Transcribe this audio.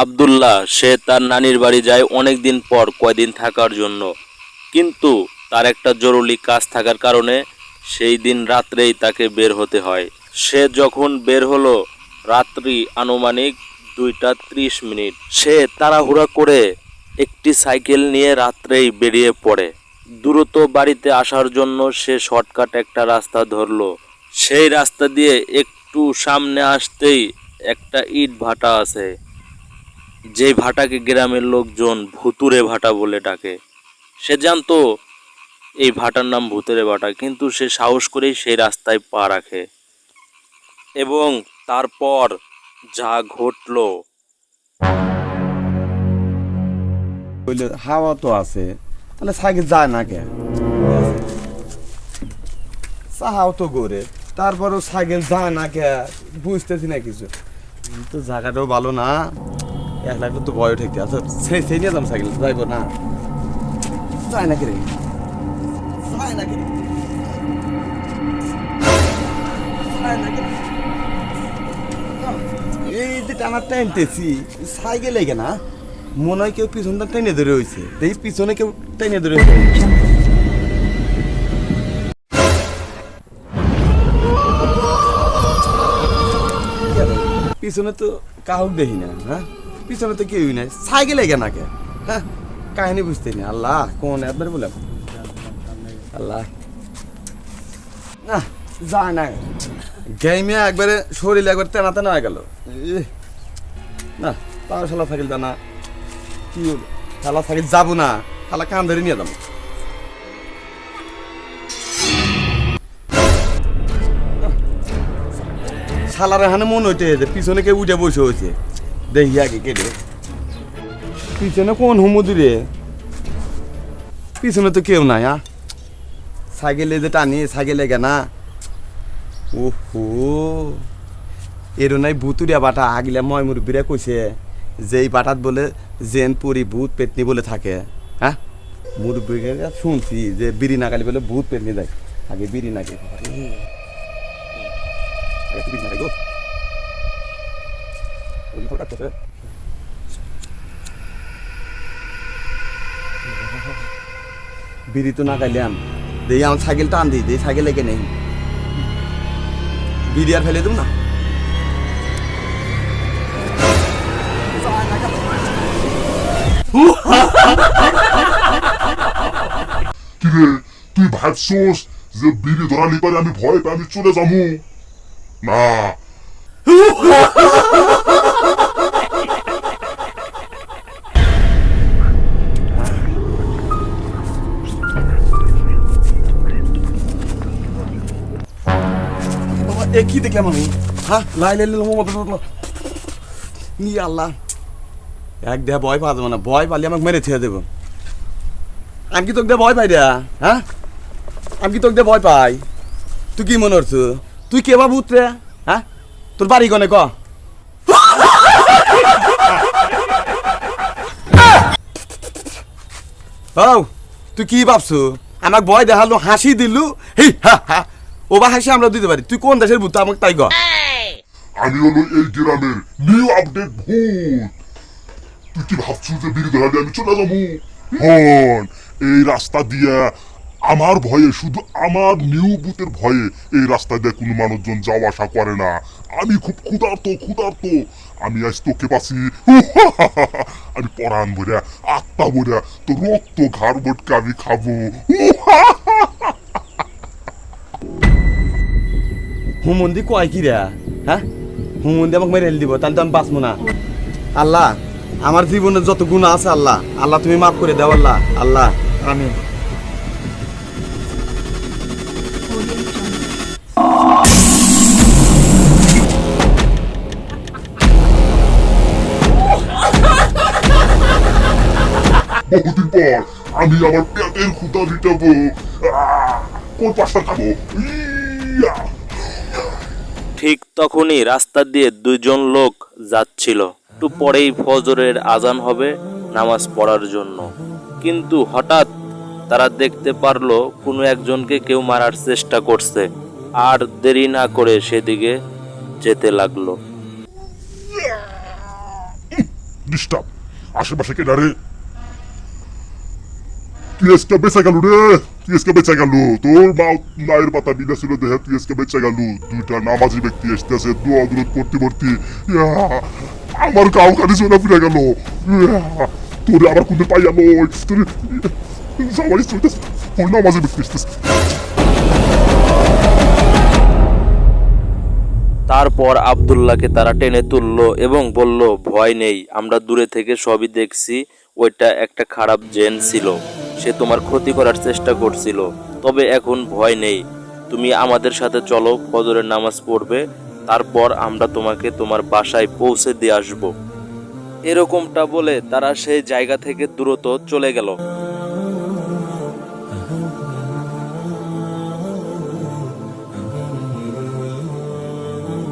আব্দুল্লাহ সে তার নানির বাড়ি যায় অনেক দিন পর কয়দিন থাকার জন্য, কিন্তু তার একটা জরুরি কাজ থাকার কারণে সেই দিন রাত্রেই তাকে বের হতে হয়। সে যখন বের হলো রাত্রি আনুমানিক 2টা 30 মিনিট, সে তাড়াহুড়া করে একটি সাইকেল নিয়ে রাত্রেই বেরিয়ে পড়ে। দ্রুত বাড়িতে আসার জন্য সে শর্টকাট একটা রাস্তা ধরলো। সেই রাস্তা দিয়ে একটু সামনে আসতেই একটা ইট ভাটা আছে, যেই ভাটাকে গ্রামের লোকজন ভুতুরে ভাটা বলে ডাকে। সে জানতো এই ভাটার নাম ভুতুরে ভাটা, কিন্তু সে সাহস করেই সেই রাস্তায় পা রাখে। এবং তারপর যা ঘটলো। বললে হাওয়া তো আছে, তাহলে সাইকেল যায় না কে? চাহাও তো গড়ে, তারপরও সাইকেল যায় না কে বুঝতেছি না কিছু। তো জায়গাটাও ভালো না, একলা তো ভয় ঠেকতে আচ্ছা সেই নিয়ে যাম সাইকেল যাইব না, যায় না কে রে, যায় না কে রে, যায় না কে রে। এই যে টানা টানতেছি সাইকেল লেগে না, মনে হয় কেউ পিছনটা টেনে ধরে হয়েছে, দেখি পিছনে কেউ টেনে ধরে পিছনে তো কাউক দেখি না। হ্যাঁ, পিছনে তো কেউই নাই, সাইকেল লেগে না কে? হ্যাঁ, কাহিনী বুঝতে নি। আল্লাহ কোন একবার বললাম, আল্লাহ না যায় না, গেমে একবারে শরীর একবার তেনা তেনা হয়ে গেল। না তাও শালা সাইকেল জানা কি হলো, শালা সাইকেল যাবো না, শালা কান ধরে নিয়ে যাবো। শালার এখানে মন হইতে পিছনে কেউ উঠে বসে হয়েছে, দেখি আগে কেটে পিছনে কোন হুমুদিরে, পিছনে তো কেউ নাই। সাইকেলে যে টানি সাইকেলে গে না, ওহো এরও নাই ভুতুরিয়া বাটা। আগিলা ময় মুরব্বীরা কইছে যে এই বাটাত বলে জেন পুরি ভূত পেতনি বলে থাকে। হ্যাঁ, মুরব্বীরা শুনছি যে বিড়ি নাগালি বলে ভূত পেতনি যায়, আগে বিড়ি নাগে বিড়ি তো না খাইলাম, দেই আমার সাইকেল টান দিই, দেই সাইকেল লেগে নেই, বিড়ি আর ফেলে দেব না। কিরে তুই ভাবছোস যে বিড়ি ধরালি পারে আমি ভয় পাই আমি চলে যাবো না? এ কি দেখলাম আমি? হ্যাঁ লাই লাই ই আল্লাহ, এক দেহা ভয় পাওয়া যাবে না, ভয় পালি আমাকে মেরে ছেড়ে দেবো। আমি কি তোকে দিয়ে ভয় পাই রে? হ্যাঁ, আমি কি তোকে দিয়ে ভয় পাই? তুই কি মনে করছো তুই কে বা ভূত রে? হ্যাঁ, তোর বাড়ি কনে ক? ও তুই কি ভাবছো আমাকে ভয় দেখালো, হাসি দিলু, হি হা হা, ও বা হাসি আমরা দিতে পারি। তুই কোন দেশের ভূত আমাকে তাই ক? আমি হলো এই গ্রামের নিউ আপডেট ভূত। তুই কি ভাবছিস যে বিড়ি ধরালি আমি চলে যাবো? হন এই রাস্তা দিয়া আমার ভয়ে, শুধু আমার নিউ বুথের ভয়ে এই রাস্তা দিয়ে কোনো মানুষজন যাওয়া আসা করে না। আমি খুব ক্ষুধার্ত ক্ষুধার্ত, আমি আজ তোকে পাচ্ছি, আমি পরাণ ভরে আত্মা ভরে তো রক্ত ঘাড় বটকে আমি খাবো। হুমন্দি কয় কি রে? হ্যাঁ, হুমন্দি আমাকে মেরে দিব, তাহলে তো আমি বাঁচবো না। আল্লাহ আমার জীবনের যত গুণা আছে আল্লাহ, আল্লাহ তুমি মাফ করে দাও আল্লাহ, আল্লাহ আমিন। বহুদিন পর আমি আমার পেটের ক্ষুধা মিটাবো। কোন পাশটা খাবো? ইয়া! ঠিক তখনই রাস্তা দিয়ে দুইজন লোক যাচ্ছিল। একটু পরেই ফজরের আজান হবে নামাজ পড়ার জন্য, কিন্তু হঠাৎ তারা দেখতে পারলো কোনো একজনকে কেউ মারার চেষ্টা করছে। আর দেরি না করে সেদিকে যেতে লাগলো। ডিস্টার্ব আশেপাশে কে রে তুই আজকে বেঁচে গেল রে তুই আজকে বেঁচে গেল তোর মায়ের পাতা বিনা ছিল দেহে তুই আজকে বেঁচে গেল দুইটা নামাজি ব্যক্তি আসতেছে দোয়া দূরত করতে করতে আমার গাও খালি সোনা ফিরে গেল তোরে আবার কোনদিন পাই গেল তোরে সবাই চলতেছে ওর নামাজি ব্যক্তি আসতেছে তারপর আব্দুল্লাহকে তারা টেনে তুললো এবং বলল, ভয় নেই, আমরা দূরে থেকে সবই দেখছি। ওইটা একটা খারাপ জেন ছিল, সে তোমার ক্ষতি করার চেষ্টা করছিল। তবে এখন ভয় নেই, তুমি আমাদের সাথে চলো, ফজরের নামাজ পড়বে, তারপর আমরা তোমাকে তোমার বাসায় পৌঁছে দিয়ে আসবো। এরকমটা বলে তারা সেই জায়গা থেকে দ্রুত চলে গেল।